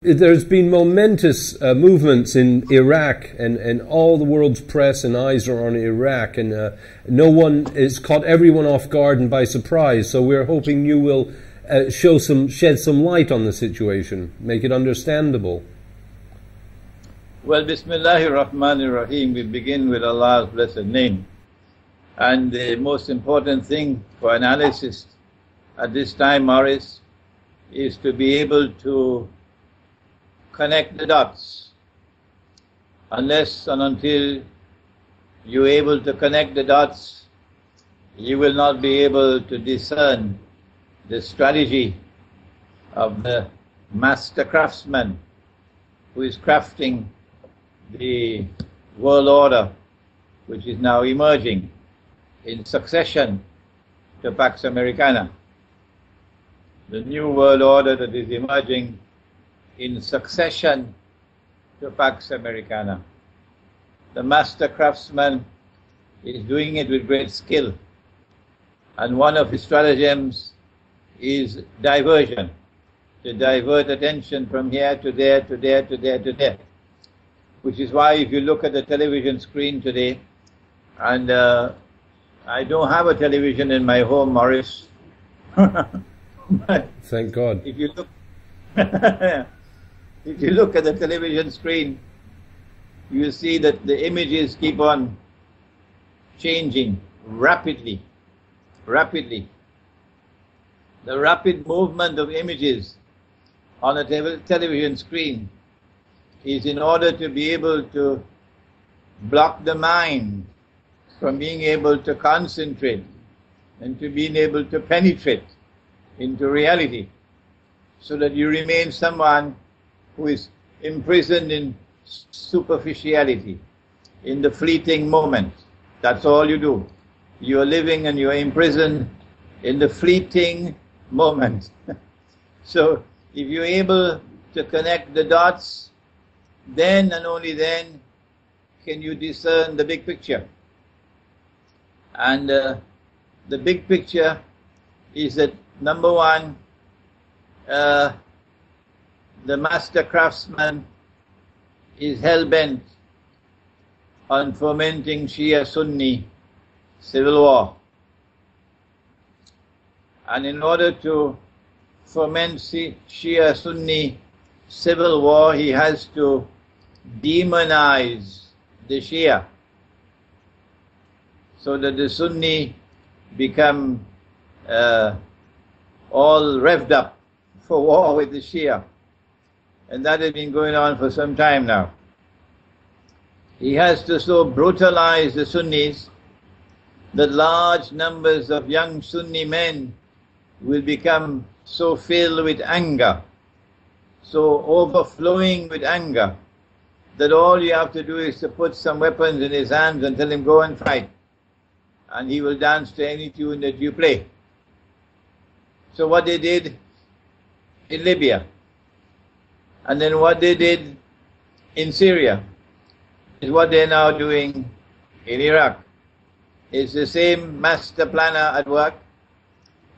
There's been momentous movements in Iraq, and all the world's press and eyes are on Iraq, and no one is caught everyone off guard and by surprise. So we're hoping you will shed some light on the situation, make it understandable. Well, Bismillahir Rahmanir Rahim. We begin with Allah's blessed name, and the most important thing for analysis at this time, Morris, is to be able to connect the dots. Unless and until you're able to connect the dots, you will not be able to discern the strategy of the master craftsman who is crafting the world order which is now emerging in succession to Pax Americana. The new world order that is emerging in succession to Pax Americana. The master craftsman is doing it with great skill, and one of his stratagems is diversion, to divert attention from here to there, to there, to there, to there. Which is why if you look at the television screen today, and I don't have a television in my home, Morris. Thank God. If you look if you look at the television screen, you see that the images keep on changing rapidly. The rapid movement of images on a television screen is in order to be able to block the mind from being able to concentrate and to being able to penetrate into reality, so that you remain someone who is imprisoned in superficiality, in the fleeting moment. That's all you do. You are living and you are imprisoned in the fleeting moment. So if you're able to connect the dots, then and only then can you discern the big picture. And the big picture is that, number one, the master craftsman is hell-bent on fomenting Shia-Sunni civil war. And in order to foment Shia-Sunni civil war, he has to demonize the Shia, so that the Sunni become all revved up for war with the Shia. And that has been going on for some time now. He has to so brutalize the Sunnis that large numbers of young Sunni men will become so filled with anger, so overflowing with anger, that all you have to do is to put some weapons in his hands and tell him go and fight, and he will dance to any tune that you play. So what they did in Libya, and then what they did in Syria, is what they're now doing in Iraq. It's the same master planner at work,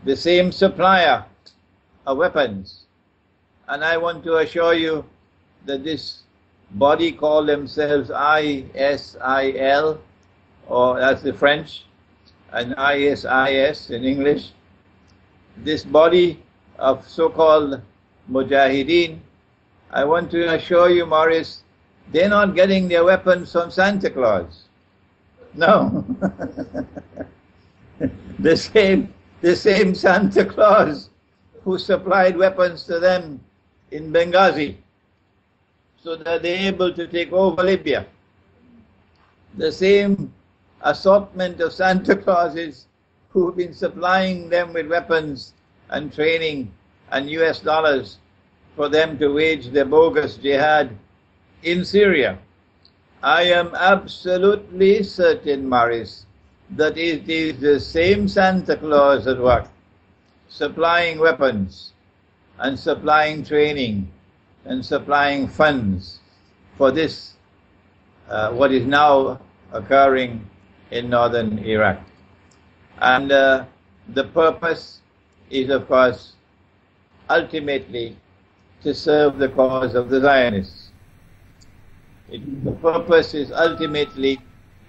the same supplier of weapons. And I want to assure you that this body called themselves ISIL, or that's the French, and ISIS in English, this body of so-called Mujahideen, I want to assure you, Morris, they're not getting their weapons from Santa Claus. No. The same Santa Claus who supplied weapons to them in Benghazi, so that they're able to take over Libya. The same assortment of Santa Clauses who have been supplying them with weapons and training and US dollars for them to wage their bogus jihad in Syria. I am absolutely certain, Morris, that it is the same Santa Claus at work, supplying weapons and supplying training and supplying funds for this, what is now occurring in northern Iraq. And the purpose is, of course, ultimately to serve the cause of the Zionists. The purpose is ultimately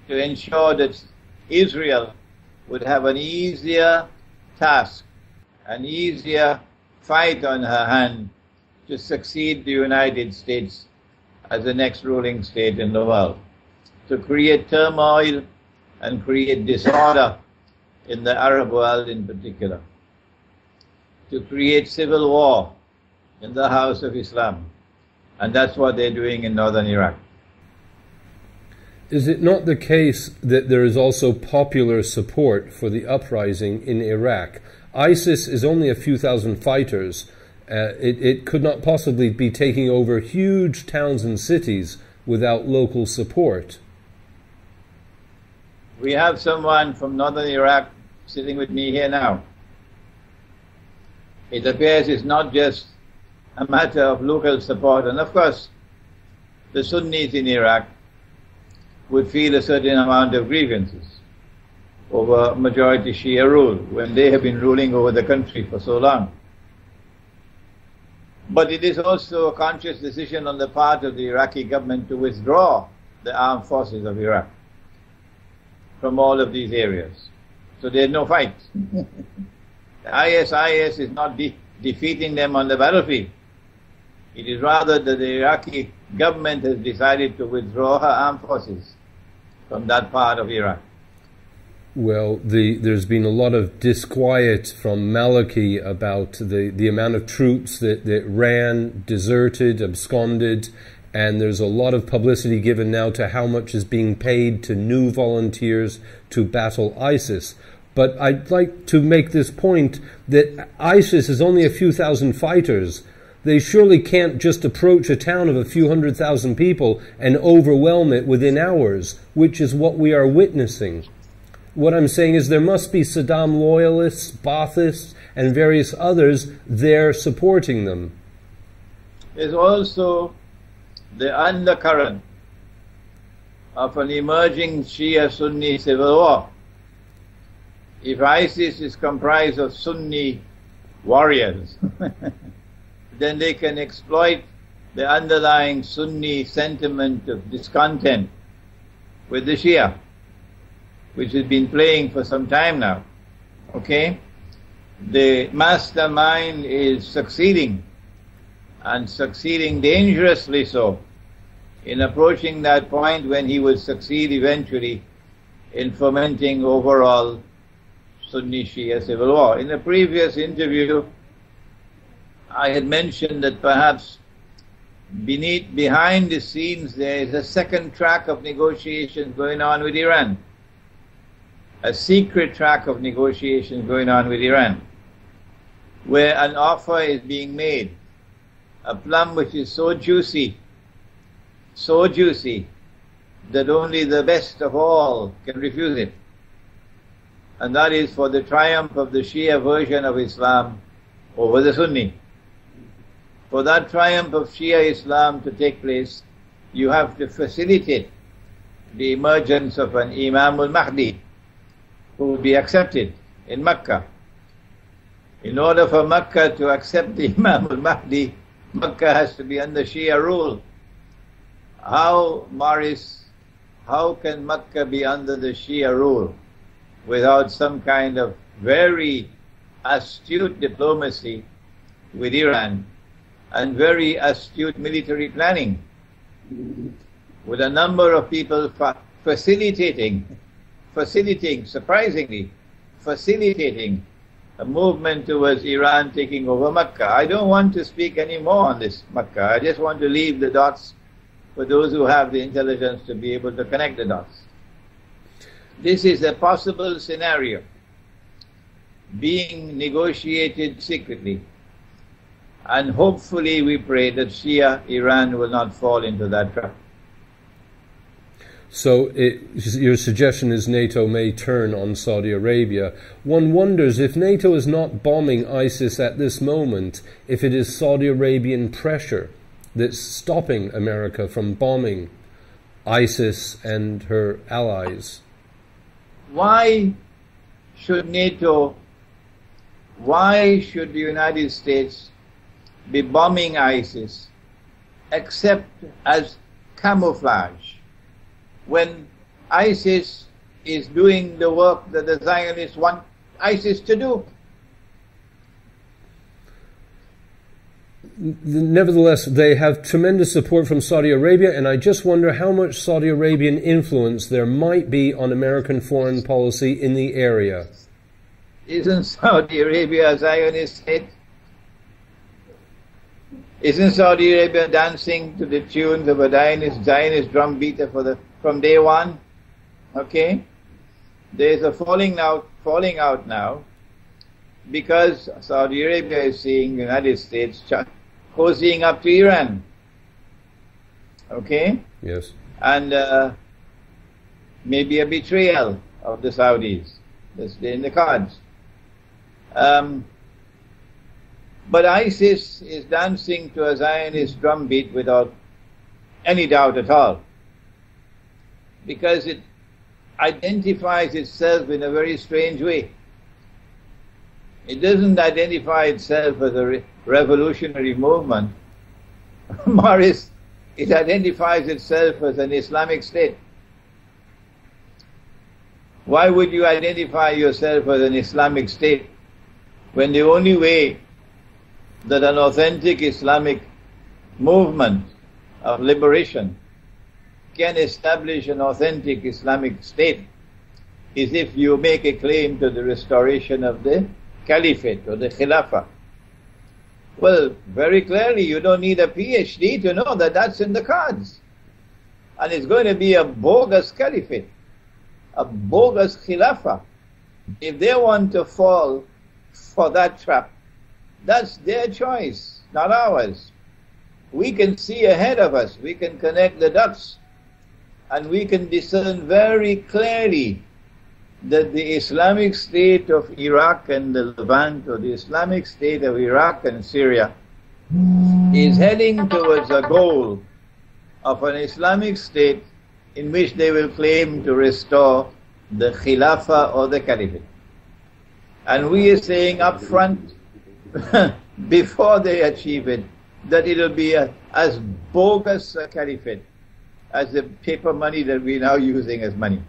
to ensure that Israel would have an easier task, an easier fight on her hand to succeed the United States as the next ruling state in the world, to create turmoil and create disorder in the Arab world in particular, to create civil war in the House of Islam. And that's what they're doing in northern Iraq. Is it not the case that there is also popular support for the uprising in Iraq? ISIS is only a few thousand fighters. It could not possibly be taking over huge towns and cities without local support. We have someone from northern Iraq sitting with me here now. It appears it's not just a matter of local support, and of course the Sunnis in Iraq would feel a certain amount of grievances over majority Shia rule when they have been ruling over the country for so long. But it is also a conscious decision on the part of the Iraqi government to withdraw the armed forces of Iraq from all of these areas. So there's no fight. The ISIS is not defeating them on the battlefield. It is rather that the Iraqi government has decided to withdraw her armed forces from that part of Iraq. Well, there's been a lot of disquiet from Maliki about the amount of troops that ran, deserted, absconded, and there's a lot of publicity given now to how much is being paid to new volunteers to battle ISIS. But I'd like to make this point that ISIS is only a few thousand fighters. They surely can't just approach a town of a few 100,000 people and overwhelm it within hours, which is what we are witnessing. What I'm saying is there must be Saddam loyalists, Baathists, and various others there supporting them. There's also the undercurrent of an emerging Shia-Sunni civil war. If ISIS is comprised of Sunni warriors, then they can exploit the underlying Sunni sentiment of discontent with the Shia, which has been playing for some time now. Okay? The mastermind is succeeding, and succeeding dangerously so, in approaching that point when he will succeed eventually in fomenting overall Sunni Shia civil war. In a previous interview, I had mentioned that perhaps behind the scenes there is a second track of negotiations going on with Iran. A secret track of negotiations going on with Iran, where an offer is being made, a plum which is so juicy, that only the best of all can refuse it. And that is for the triumph of the Shia version of Islam over the Sunni. For that triumph of Shia Islam to take place, you have to facilitate the emergence of an Imam al-Mahdi who will be accepted in Mecca. In order for Mecca to accept the Imam al-Mahdi, Mecca has to be under Shia rule. How can Mecca be under the Shia rule without some kind of very astute diplomacy with Iran and very astute military planning, with a number of people facilitating, surprisingly, facilitating a movement towards Iran taking over Mecca. I don't want to speak any more on this Mecca. I just want to leave the dots for those who have the intelligence to be able to connect the dots. This is a possible scenario being negotiated secretly, and hopefully we pray that Shia Iran will not fall into that trap. So your suggestion is NATO may turn on Saudi Arabia. One wonders if NATO is not bombing ISIS at this moment, if it is Saudi Arabian pressure that's stopping America from bombing ISIS and her allies. Why should NATO, why should the United States be bombing ISIS except as camouflage, when ISIS is doing the work that the Zionists want ISIS to do? Nevertheless, they have tremendous support from Saudi Arabia, and I just wonder how much Saudi Arabian influence there might be on American foreign policy in the area. Isn't Saudi Arabia a Zionist state? Isn't Saudi Arabia dancing to the tunes of a Zionist drum beater from day one? Okay? There's a falling out now, because Saudi Arabia is seeing the United States cozying up to Iran. Okay? Yes. And maybe a betrayal of the Saudis. That's in the cards. But ISIS is dancing to a Zionist drumbeat without any doubt at all, because it identifies itself in a very strange way. It doesn't identify itself as a revolutionary movement. Morris, it identifies itself as an Islamic state. Why would you identify yourself as an Islamic state when the only way that an authentic Islamic movement of liberation can establish an authentic Islamic state is if you make a claim to the restoration of the Caliphate or the Khilafah? Well, very clearly you don't need a PhD to know that that's in the cards. And it's going to be a bogus Caliphate, a bogus Khilafah. If they want to fall for that trap, that's their choice, not ours. We can see ahead of us, we can connect the dots, and we can discern very clearly that the Islamic State of Iraq and the Levant, or the Islamic State of Iraq and Syria, is heading towards a goal of an Islamic State in which they will claim to restore the Khilafah or the Caliphate. And we are saying up front, before they achieve it, that it'll be as bogus a Caliphate as the paper money that we're now using as money.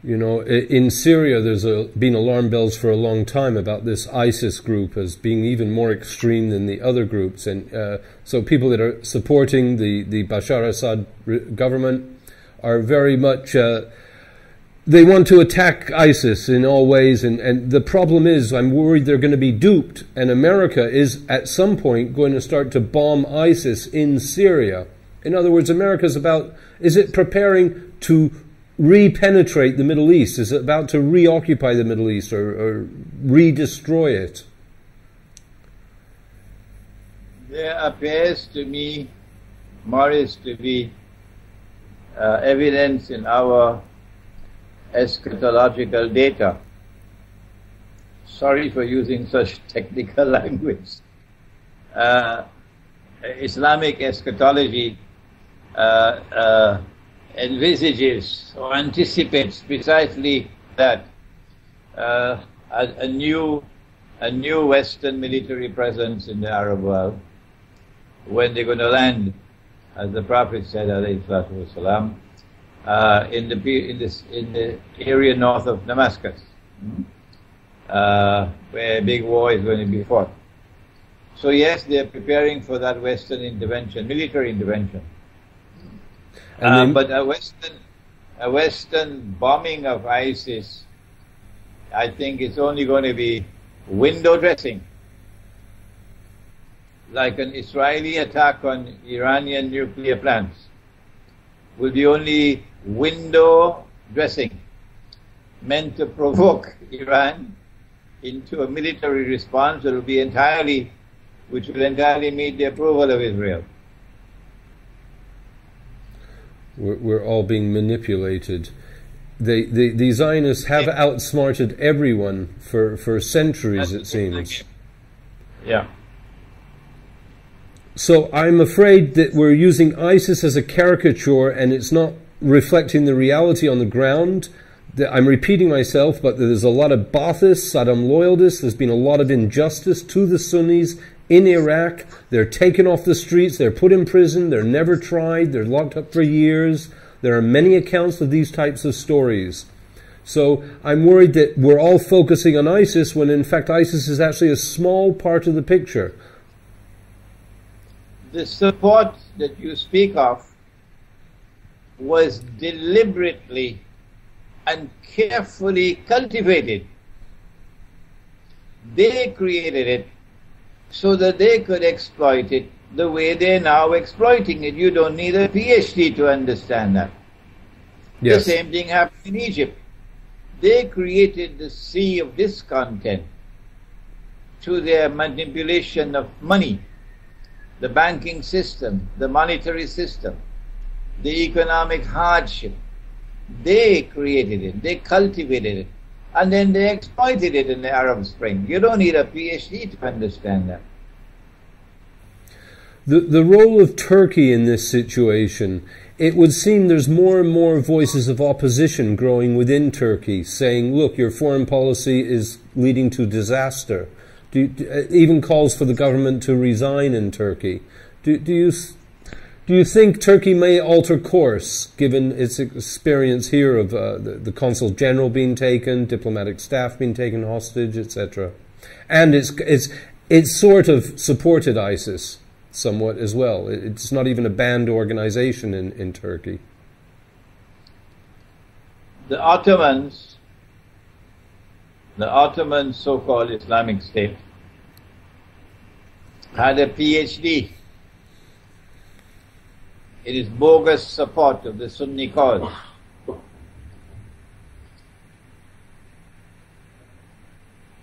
You know, in Syria, there's been alarm bells for a long time about this ISIS group as being even more extreme than the other groups. And so people that are supporting the Bashar Assad government are very much, they want to attack ISIS in all ways. And the problem is, I'm worried they're going to be duped. And America is, at some point, going to start to bomb ISIS in Syria. In other words, America's about, is it preparing to re-penetrate the Middle East? Is it about to reoccupy the Middle East or re-destroy it? There appears to me, Morris, to be evidence in our eschatological data. Sorry for using such technical language. Islamic eschatology envisages or anticipates precisely that a new Western military presence in the Arab world, when they're going to land, as the Prophet said, alayhi salatu wasalam, in the area north of Damascus, where a big war is going to be fought. So yes, they're preparing for that Western intervention, military intervention. But a Western bombing of ISIS, I think it's only going to be window dressing. Like an Israeli attack on Iranian nuclear plants will be only window dressing, meant to provoke Iran into a military response that will be which will entirely meet the approval of Israel. We're all being manipulated. The Zionists have outsmarted everyone for centuries, it seems. Yeah. So I'm afraid that we're using ISIS as a caricature, and it's not reflecting the reality on the ground. I'm repeating myself, but there's a lot of Baathists, Saddam loyalists. There's been a lot of injustice to the Sunnis in Iraq. They're taken off the streets, they're put in prison, they're never tried, they're locked up for years. There are many accounts of these types of stories. So I'm worried that we're all focusing on ISIS when in fact ISIS is actually a small part of the picture. The support that you speak of was deliberately and carefully cultivated. They created it so that they could exploit it the way they're now exploiting it. You don't need a PhD to understand that. Yes. The same thing happened in Egypt. They created the sea of discontent through their manipulation of money, the banking system, the monetary system, the economic hardship. They created it, they cultivated it, and then they exploited it in the Arab Spring. You don't need a PhD to understand that. The role of Turkey in this situation, it would seem there's more and more voices of opposition growing within Turkey saying, look, your foreign policy is leading to disaster. Even calls for the government to resign in Turkey. Do you think Turkey may alter course, given its experience here of the consul general being taken, diplomatic staff being taken hostage, etc.? And it's sort of supported ISIS somewhat as well. It's not even a banned organization in Turkey. The Ottomans so-called Islamic State, had a PhD in its bogus support of the Sunni cause.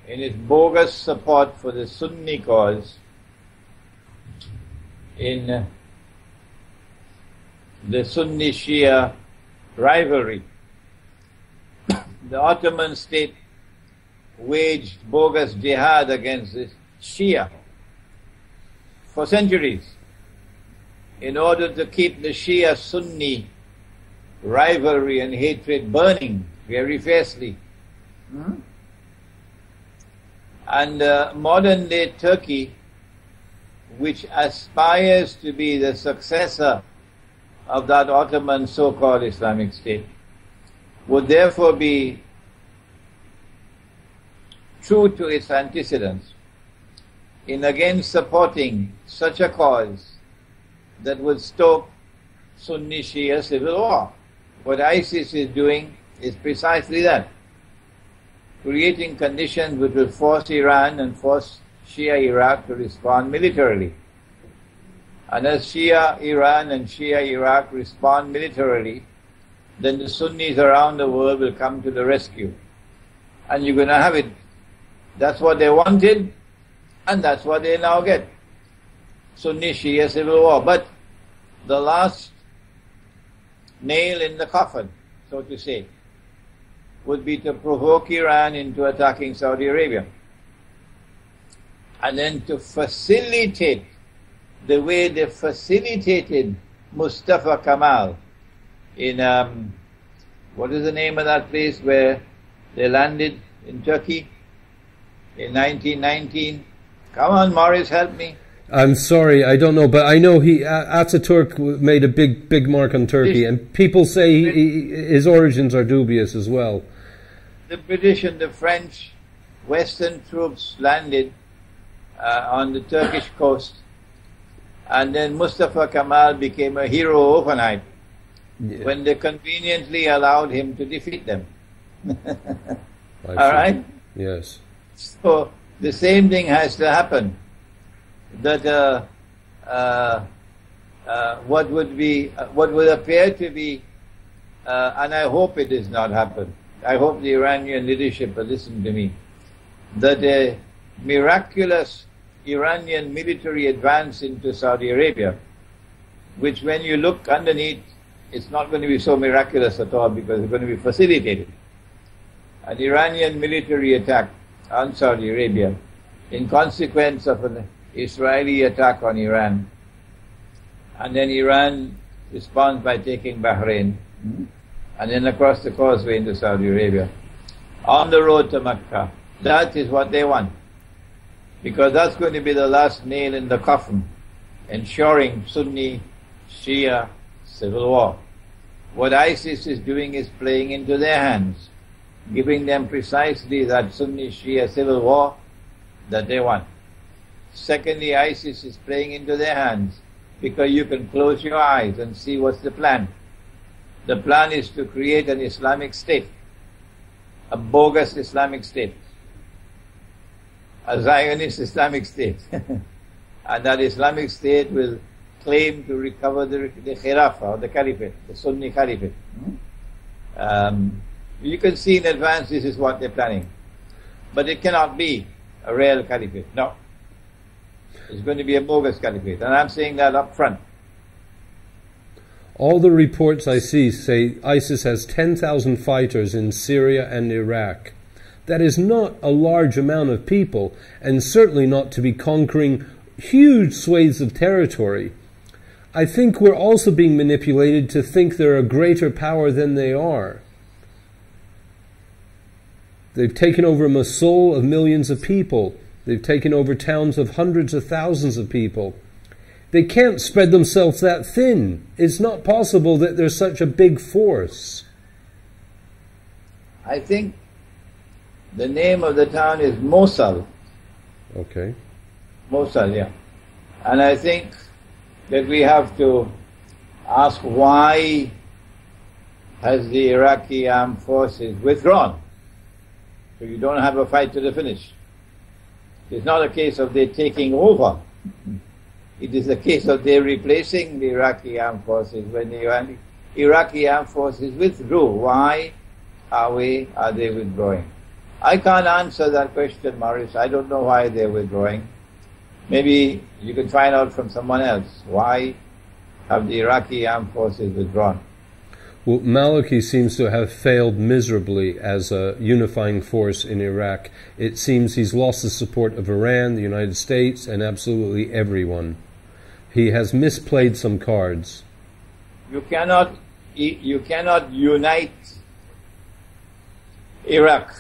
In its bogus support for the Sunni cause, in the Sunni-Shia rivalry, the Ottoman state waged bogus jihad against the Shia for centuries in order to keep the Shia-Sunni rivalry and hatred burning very fiercely. And modern-day Turkey, which aspires to be the successor of that Ottoman so-called Islamic State, would therefore be true to its antecedents in again supporting such a cause that would stoke Sunni-Shia civil war. What ISIS is doing is precisely that, creating conditions which will force Iran and force Shia Iraq to respond militarily. And as Shia Iran and Shia Iraq respond militarily, then the Sunnis around the world will come to the rescue. And you're going to have it. That's what they wanted, and that's what they now get. Sunni-Shia civil war. But the last nail in the coffin, so to say, would be to provoke Iran into attacking Saudi Arabia. And then to facilitate the way they facilitated Mustafa Kemal in, what is the name of that place where they landed in Turkey in 1919? Come on, Morris, help me. I'm sorry, I don't know, but I know Ataturk made a big mark on Turkey, and people say his origins are dubious as well. The British and the French Western troops landed on the Turkish coast, and then Mustafa Kemal became a hero overnight when they conveniently allowed him to defeat them. All right? Yes. So the same thing has to happen. That what would appear to be, and I hope it does not happen. I hope the Iranian leadership will listen to me. That a miraculous Iranian military advance into Saudi Arabia, which when you look underneath, it's not going to be so miraculous at all because it's going to be facilitated. An Iranian military attack on Saudi Arabia in consequence of an Israeli attack on Iran, and then Iran responds by taking Bahrain, and then across the causeway into Saudi Arabia, on the road to Mecca. That is what they want. because that's going to be the last nail in the coffin, ensuring Sunni Shia civil war. What ISIS is doing is playing into their hands, giving them precisely that Sunni Shia civil war that they want. Secondly, ISIS is playing into their hands because you can close your eyes and see what's the plan. The plan is to create an Islamic state, a bogus Islamic state, a Zionist Islamic state. And that Islamic state will claim to recover the Khilafah or the Caliphate, the Sunni Caliphate. You can see in advance this is what they're planning. But it cannot be a real Caliphate. No. It's going to be a bogus Caliphate. And I'm saying that up front. All the reports I see say ISIS has 10,000 fighters in Syria and Iraq. That is not a large amount of people, and certainly not to be conquering huge swathes of territory. I think we're also being manipulated to think they're a greater power than they are. They've taken over Mosul of millions of people. They've taken over towns of hundreds of thousands of people. They can't spread themselves that thin. It's not possible that they're such a big force. I think the name of the town is Mosul. Okay. Mosul, yeah. And I think that we have to ask, why has the Iraqi armed forces withdrawn? So you don't have a fight to the finish. It's not a case of they taking over. It is a case of they replacing the Iraqi armed forces. When the Iraqi armed forces withdrew, why are they withdrawing? I can't answer that question, Maurice. I don't know why they're withdrawing. Maybe you can find out from someone else. Why have the Iraqi armed forces withdrawn? Well, Maliki seems to have failed miserably as a unifying force in Iraq. It seems he's lost the support of Iran, the United States, and absolutely everyone. He has misplayed some cards. You cannot unite Iraq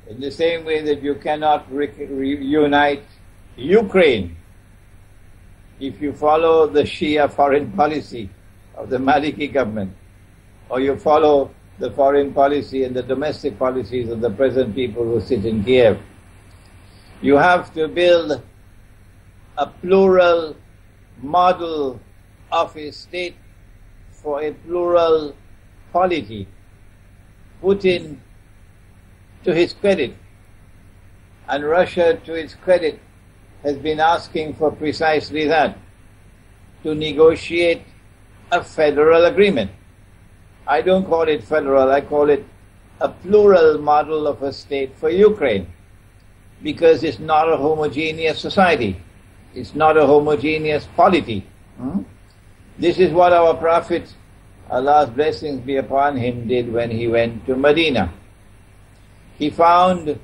in the same way that you cannot reunite Ukraine if you follow the Shia foreign policy of the Maliki government, or you follow the foreign policy and the domestic policies of the present people who sit in Kiev. You have to build a plural model of a state for a plural polity. Putin, to his credit, and Russia, to its credit, has been asking for precisely that, to negotiate a federal agreement. I don't call it federal, I call it a plural model of a state for Ukraine, because it's not a homogeneous society. It's not a homogeneous polity. This is what our Prophet, Allah's blessings be upon him, did when he went to Medina. He found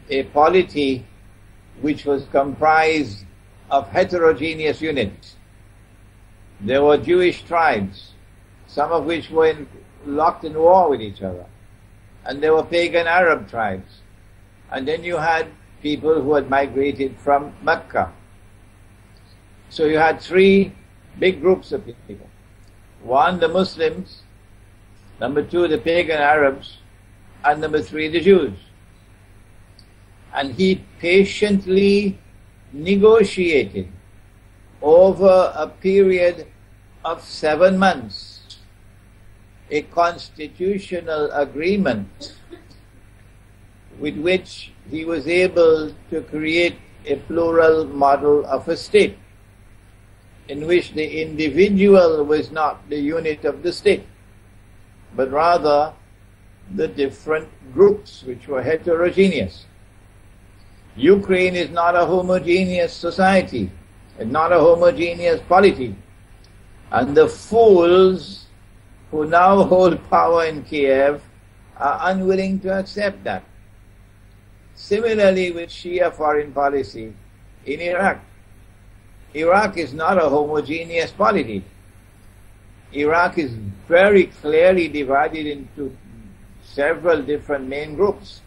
a polity which was comprised of heterogeneous units. There were Jewish tribes, some of which were locked in war with each other. And there were pagan Arab tribes. And then you had people who had migrated from Mecca. So you had three big groups of people. One, the Muslims. Number two, the pagan Arabs. And number three, the Jews. And he patiently negotiated over a period of 7 months a constitutional agreement with which he was able to create a plural model of a state in which the individual was not the unit of the state, but rather the different groups which were heterogeneous. Ukraine is not a homogeneous society, and not a homogeneous polity. And the fools who now hold power in Kiev are unwilling to accept that. Similarly with Shia foreign policy in Iraq. Iraq is not a homogeneous polity. Iraq is very clearly divided into several different main groups.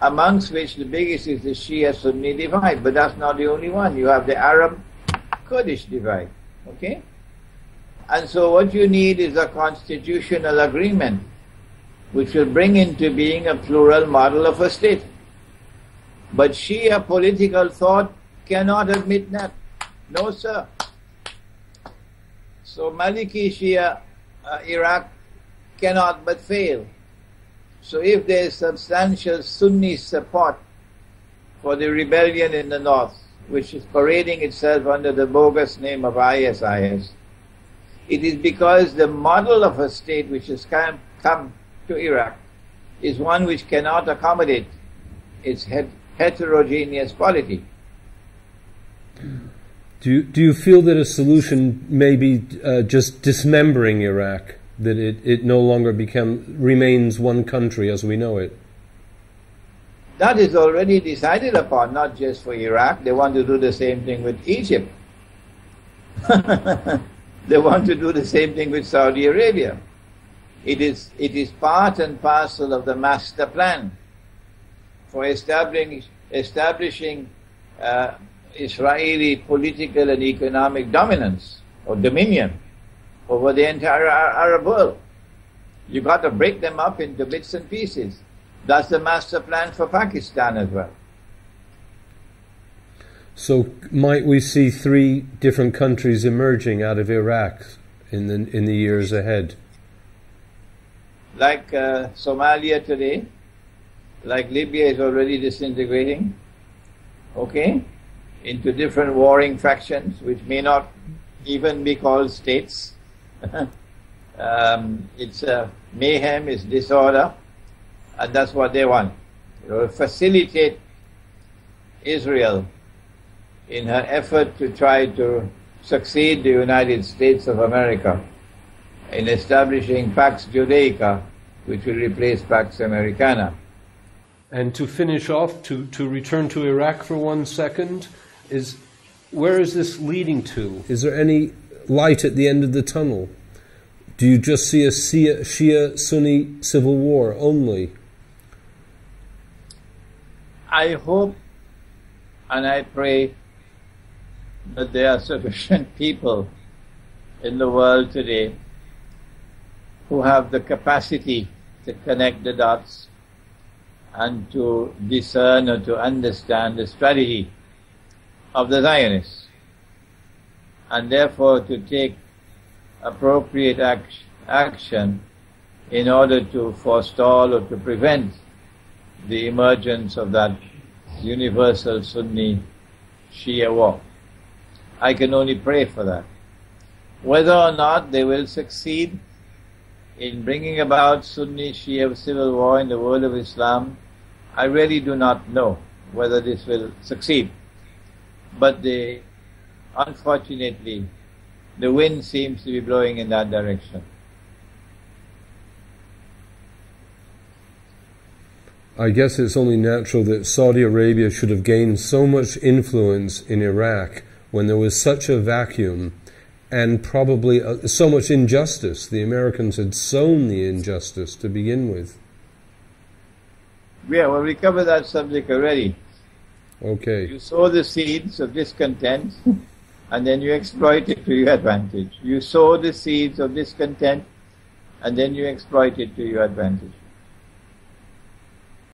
amongst which the biggest is the Shia-Sunni divide, but that's not the only one. You have the Arab-Kurdish divide, okay? And so what you need is a constitutional agreement which will bring into being a plural model of a state. But Shia political thought cannot admit that. No, sir. So Maliki Shia Iraq cannot but fail. So if there is substantial Sunni support for the rebellion in the north, which is parading itself under the bogus name of ISIS, it is because the model of a state which has come to Iraq is one which cannot accommodate its heterogeneous polity. Do you feel that a solution may be just dismembering Iraq, that it no longer remains one country as we know it? That is already decided upon, not just for Iraq. They want to do the same thing with Egypt. They want to do the same thing with Saudi Arabia. It is part and parcel of the master plan for establishing Israeli political and economic dominance or dominion over the entire Arab world. You got to break them up into bits and pieces. That's the master plan for Pakistan as well. So might we see 3 different countries emerging out of Iraq in the years ahead? Like Somalia today, like Libya is already disintegrating, okay, into different warring factions which may not even be called states. It's mayhem, it's disorder, and that's what they want. It will facilitate Israel in her effort to try to succeed the United States of America in establishing Pax Judaica, which will replace Pax Americana. And to finish off, to return to Iraq for 1 second, where is this leading to? Is there any light at the end of the tunnel? Do you just see a Shia-Sunni civil war only? I hope and I pray that there are sufficient people in the world today who have the capacity to connect the dots and to discern or to understand the strategy of the Zionists, and therefore to take appropriate action in order to forestall or to prevent the emergence of that universal Sunni Shia war. I can only pray for that. Whether or not they will succeed in bringing about Sunni Shia civil war in the world of Islam, I really do not know whether this will succeed. But unfortunately, the wind seems to be blowing in that direction. I guess it's only natural that Saudi Arabia should have gained so much influence in Iraq when there was such a vacuum and probably so much injustice. The Americans had sown the injustice to begin with. Yeah, well, we covered that subject already. Okay. You sow the seeds of discontent and then you exploit it to your advantage. You sow the seeds of discontent and then you exploit it to your advantage.